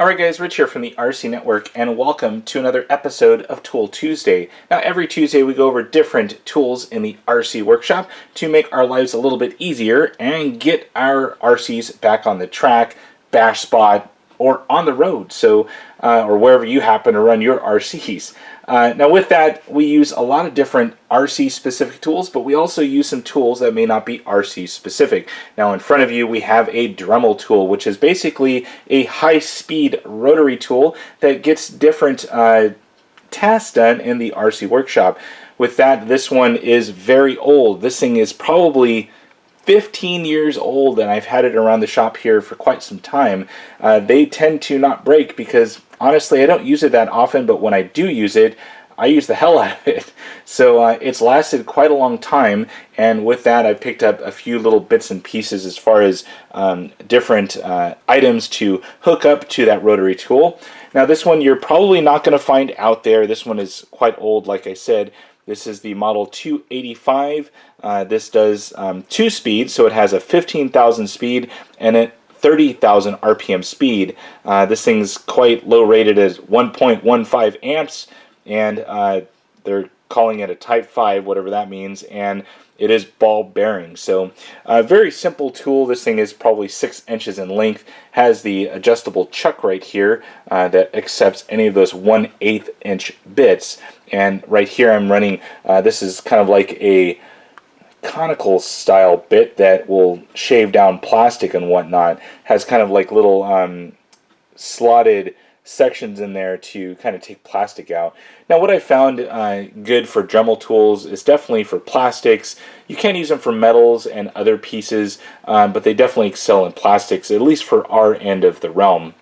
Alright guys, Rich here from the RC Network, and welcome to another episode of Tool Tuesday. Now every Tuesday we go over different tools in the RC workshop to make our lives a little bit easier and get our RCs back on the track, bash spot, or on the road, or wherever you happen to run your RCs. Now with that, we use a lot of different RC specific tools, but we also use some tools that may not be RC specific. Now in front of you we have a Dremel tool, which is basically a high-speed rotary tool that gets different tasks done in the RC workshop. With that, this one is very old. This thing is probably 15 years old, and I've had it around the shop here for quite some time. They tend to not break because honestly I don't use it that often, but when I do use it, I use the hell out of it. So it's lasted quite a long time, and with that I picked up a few little bits and pieces as far as different items to hook up to that rotary tool. Now this one you're probably not going to find out there. This one is quite old, like I said. This is the model 285. This does 2 speeds, so it has a 15,000 speed and a 30,000 RPM speed. This thing's quite low rated as 1.15 amps, and they're calling it a Type 5, whatever that means, and it is ball bearing. So a very simple tool. This thing is probably 6 inches in length, has the adjustable chuck right here that accepts any of those 1/8 inch bits. And right here I'm running, this is kind of like a conical style bit that will shave down plastic and whatnot. Has kind of like little slotted sections in there to kind of take plastic out. Now what I found good for Dremel tools is definitely for plastics. You can use them for metals and other pieces, but they definitely excel in plastics, at least for our end of the realm.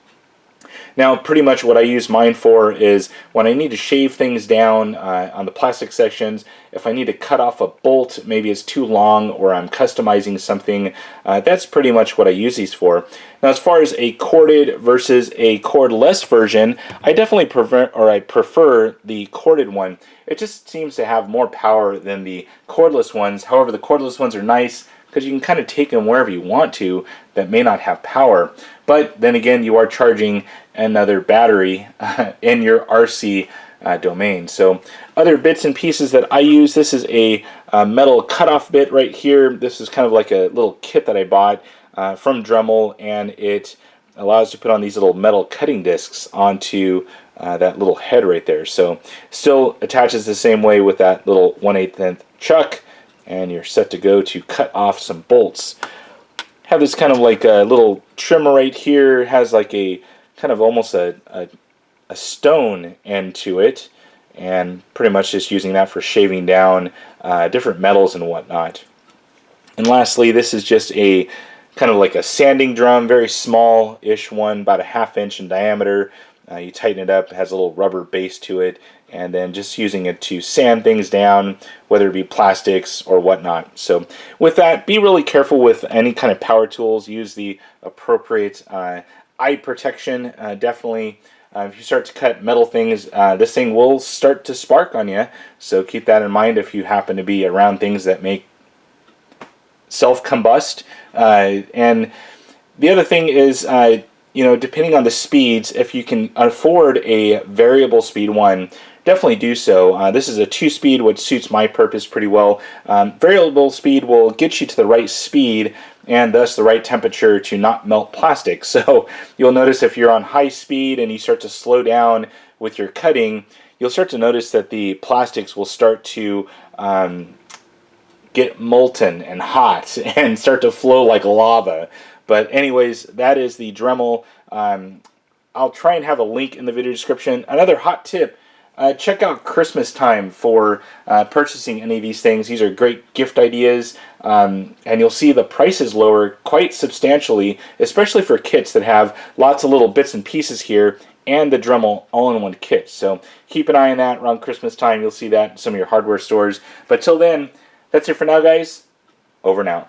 Now pretty much what I use mine for is when I need to shave things down on the plastic sections, if I need to cut off a bolt, maybe it's too long, or I'm customizing something, that's pretty much what I use these for. Now as far as a corded versus a cordless version, I definitely prefer the corded one. It just seems to have more power than the cordless ones. However, the cordless ones are nice because you can kind of take them wherever you want to that may not have power. But then again, you are charging another battery in your RC domain. So other bits and pieces that I use, this is a metal cutoff bit right here. This is kind of like a little kit that I bought from Dremel, and it allows you to put on these little metal cutting discs onto that little head right there. So still attaches the same way with that little 1/8 inch chuck, and you're set to go to cut off some bolts. Have this kind of like a little trimmer right here. It has like a kind of almost a stone end to it, and pretty much just using that for shaving down different metals and whatnot. And lastly, this is just a kind of like a sanding drum, very small-ish one, about a 1/2 inch in diameter. You tighten it up, it has a little rubber base to it, and then just using it to sand things down, whether it be plastics or whatnot. So with that, be really careful with any kind of power tools. Use the appropriate eye protection. Definitely, if you start to cut metal things, this thing will start to spark on you. So keep that in mind if you happen to be around things that make self-combust. And the other thing is, you know, depending on the speeds, if you can afford a variable speed one, definitely do so. This is a 2-speed, which suits my purpose pretty well. Variable speed will get you to the right speed and thus the right temperature to not melt plastic. So you'll notice if you're on high speed and you start to slow down with your cutting, you'll start to notice that the plastics will start to get molten and hot and start to flow like lava. But anyways, that is the Dremel. I'll try and have a link in the video description. Another hot tip, check out Christmas time for purchasing any of these things. These are great gift ideas, and you'll see the prices lower quite substantially, especially for kits that have lots of little bits and pieces here and the Dremel all-in-one kit. So keep an eye on that around Christmas time. You'll see that in some of your hardware stores. But till then, that's it for now, guys. Over and out.